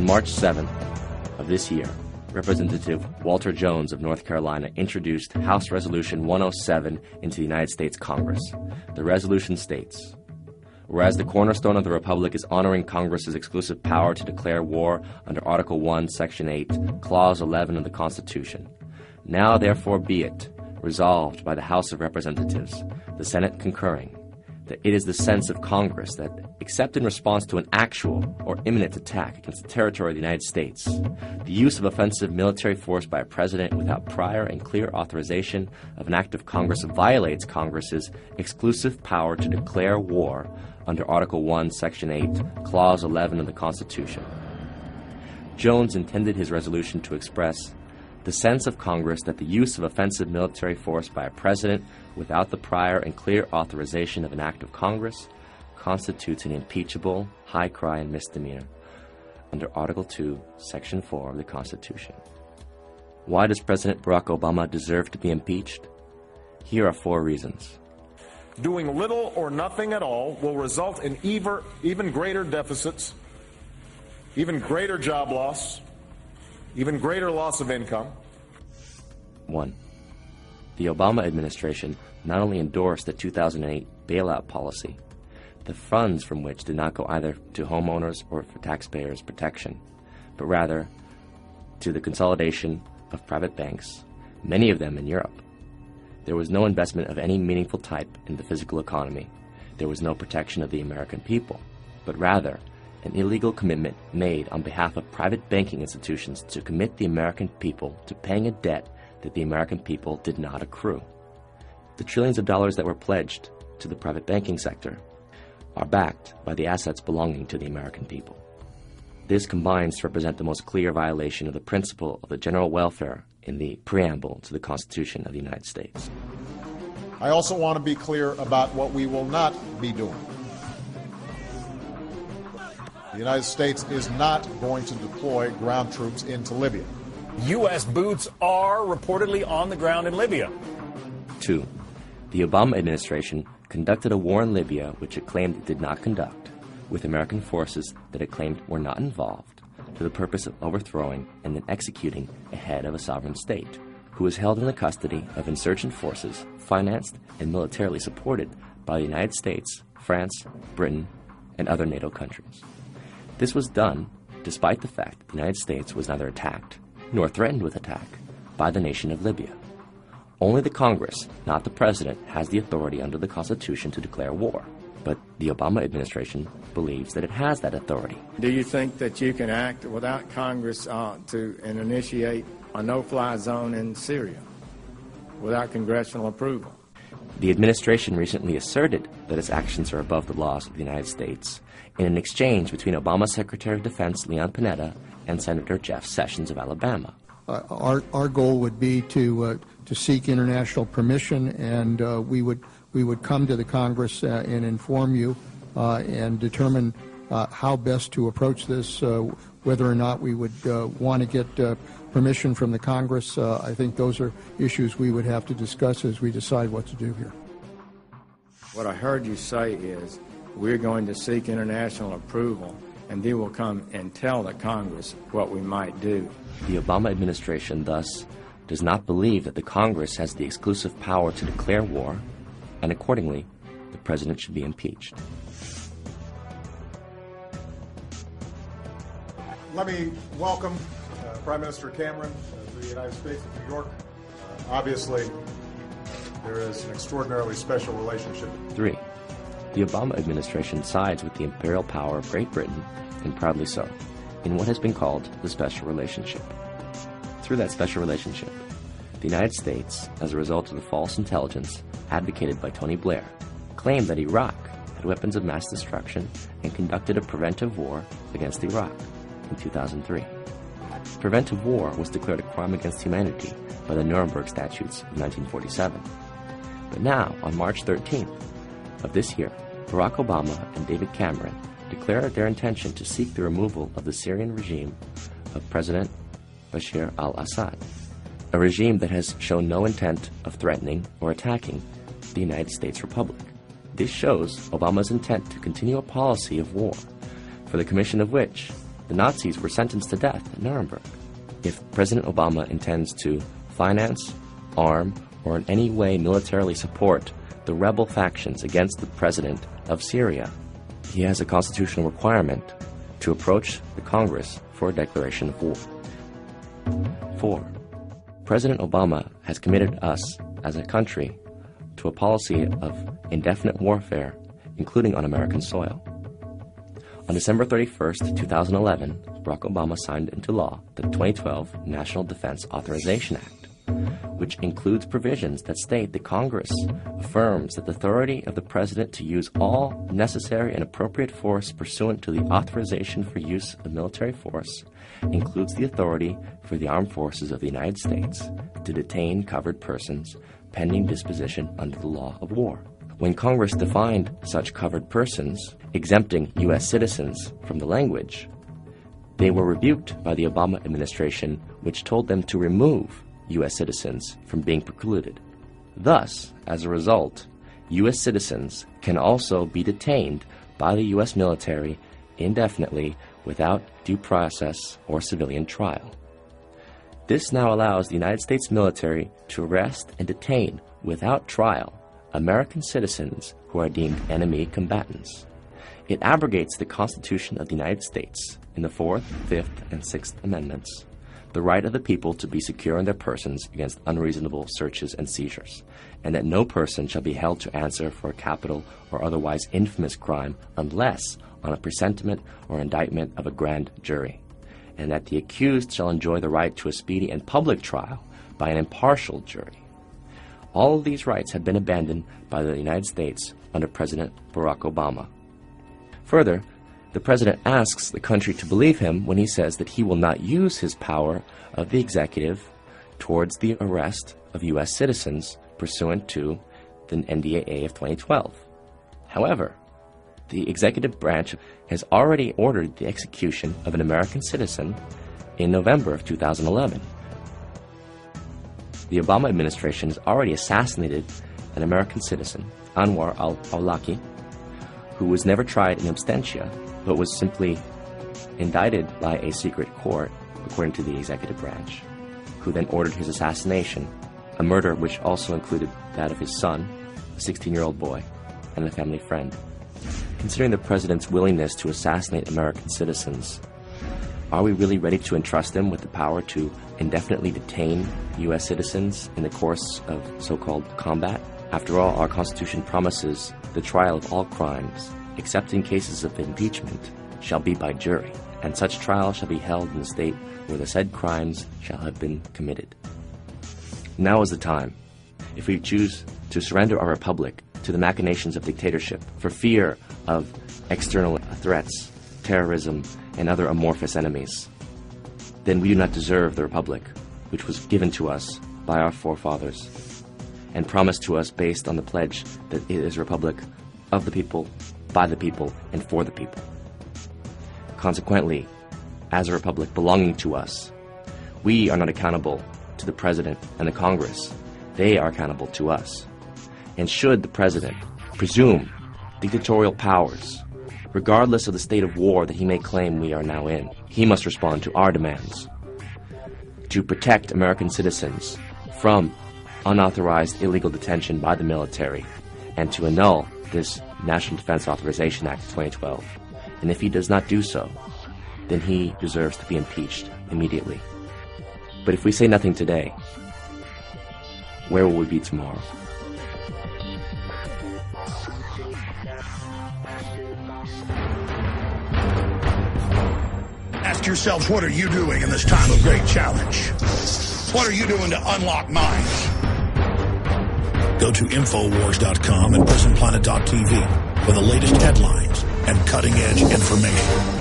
On March 7th of this year, Representative Walter Jones of North Carolina introduced House Resolution 107 into the United States Congress. The resolution states, whereas the cornerstone of the Republic is honoring Congress's exclusive power to declare war under Article 1, Section 8, Clause 11 of the Constitution, now therefore be it resolved by the House of Representatives, the Senate concurring, that it is the sense of Congress that, except in response to an actual or imminent attack against the territory of the United States, the use of offensive military force by a president without prior and clear authorization of an act of Congress violates Congress's exclusive power to declare war under Article 1, Section 8, Clause 11 of the Constitution. Jones intended his resolution to express the sense of Congress that the use of offensive military force by a president without the prior and clear authorization of an act of Congress constitutes an impeachable, high crime misdemeanor under Article 2, Section 4 of the Constitution. Why does President Barack Obama deserve to be impeached? Here are 4 reasons. Doing little or nothing at all will result in even greater deficits, even greater job loss, even greater loss of income. 1. The Obama administration not only endorsed the 2008 bailout policy, the funds from which did not go either to homeowners or for taxpayers' protection, but rather to the consolidation of private banks, many of them in Europe. There was no investment of any meaningful type in the physical economy. There was no protection of the American people, but rather an illegal commitment made on behalf of private banking institutions to commit the American people to paying a debt that the American people did not accrue. The trillions of dollars that were pledged to the private banking sector are backed by the assets belonging to the American people. This combines to represent the most clear violation of the principle of the general welfare in the preamble to the Constitution of the United States. I also want to be clear about what we will not be doing. The United States is not going to deploy ground troops into Libya. U.S. boots are reportedly on the ground in Libya. 2. The Obama administration conducted a war in Libya which it claimed it did not conduct, with American forces that it claimed were not involved, to the purpose of overthrowing and then executing a head of a sovereign state, who was held in the custody of insurgent forces financed and militarily supported by the United States, France, Britain, and other NATO countries. This was done despite the fact that the United States was neither attacked nor threatened with attack by the nation of Libya. Only the Congress, not the President, has the authority under the Constitution to declare war. But the Obama administration believes that it has that authority. Do you think that you can act without Congress and initiate a no-fly zone in Syria without congressional approval? The administration recently asserted that its actions are above the laws of the United States in an exchange between Obama Secretary of Defense Leon Panetta and Senator Jeff Sessions of Alabama. Our goal would be to seek international permission, and we would come to the Congress and inform you and determine how best to approach this, whether or not we would want to get permission from the Congress. I think those are issues we would have to discuss as we decide what to do here. What I heard you say is we're going to seek international approval, and then we'll come and tell the Congress what we might do. The Obama administration, thus, does not believe that the Congress has the exclusive power to declare war, and accordingly, the President should be impeached. Let me welcome Prime Minister Cameron to the United States of New York. Obviously, there is an extraordinarily special relationship. 3. The Obama administration sides with the imperial power of Great Britain, and proudly so, in what has been called the special relationship. Through that special relationship, the United States, as a result of the false intelligence advocated by Tony Blair, claimed that Iraq had weapons of mass destruction and conducted a preventive war against Iraq in 2003. Preventive war was declared a crime against humanity by the Nuremberg Statutes of 1947. But now, on March 13th of this year, Barack Obama and David Cameron declared their intention to seek the removal of the Syrian regime of President Bashar al-Assad, a regime that has shown no intent of threatening or attacking the United States Republic. This shows Obama's intent to continue a policy of war, for the commission of which the Nazis were sentenced to death at Nuremberg. If President Obama intends to finance, arm, or in any way militarily support the rebel factions against the president of Syria, he has a constitutional requirement to approach the Congress for a declaration of war. 4. President Obama has committed us as a country to a policy of indefinite warfare, including on American soil. On December 31st, 2011, Barack Obama signed into law the 2012 National Defense Authorization Act, which includes provisions that state that Congress affirms that the authority of the President to use all necessary and appropriate force pursuant to the authorization for use of military force includes the authority for the armed forces of the United States to detain covered persons pending disposition under the law of war. When Congress defined such covered persons, exempting U.S. citizens from the language, they were rebuked by the Obama administration, which told them to remove U.S. citizens from being precluded. Thus, as a result, U.S. citizens can also be detained by the U.S. military indefinitely without due process or civilian trial. This now allows the United States military to arrest and detain without trial American citizens who are deemed enemy combatants. It abrogates the Constitution of the United States in the 4th, 5th, and 6th Amendments, the right of the people to be secure in their persons against unreasonable searches and seizures, and that no person shall be held to answer for a capital or otherwise infamous crime unless on a presentiment or indictment of a grand jury, and that the accused shall enjoy the right to a speedy and public trial by an impartial jury. All of these rights have been abandoned by the United States under President Barack Obama. Further, the President asks the country to believe him when he says that he will not use his power of the executive towards the arrest of U.S. citizens pursuant to the NDAA of 2012. However, the executive branch has already ordered the execution of an American citizen in November of 2011. The Obama administration has already assassinated an American citizen, Anwar al-Awlaki, who was never tried in absentia, but was simply indicted by a secret court, according to the executive branch, who then ordered his assassination, a murder which also included that of his son, a 16-year-old boy, and a family friend. Considering the President's willingness to assassinate American citizens, are we really ready to entrust him with the power to indefinitely detain U.S. citizens in the course of so-called combat? After all, our Constitution promises the trial of all crimes, except in cases of impeachment, shall be by jury, and such trial shall be held in the state where the said crimes shall have been committed. Now is the time. If we choose to surrender our republic to the machinations of dictatorship for fear of external threats, terrorism, and other amorphous enemies, then we do not deserve the republic which was given to us by our forefathers and promised to us based on the pledge that it is a republic of the people, by the people, and for the people. Consequently, as a republic belonging to us, we are not accountable to the President and the Congress. They are accountable to us. And should the President presume dictatorial powers, regardless of the state of war that he may claim we are now in, he must respond to our demands to protect American citizens from unauthorized illegal detention by the military and to annul this National Defense Authorization Act of 2012. And if he does not do so, then he deserves to be impeached immediately. But if we say nothing today, where will we be tomorrow? Ask yourselves, what are you doing in this time of great challenge? What are you doing to unlock minds? Go to Infowars.com and PrisonPlanet.tv for the latest headlines and cutting-edge information.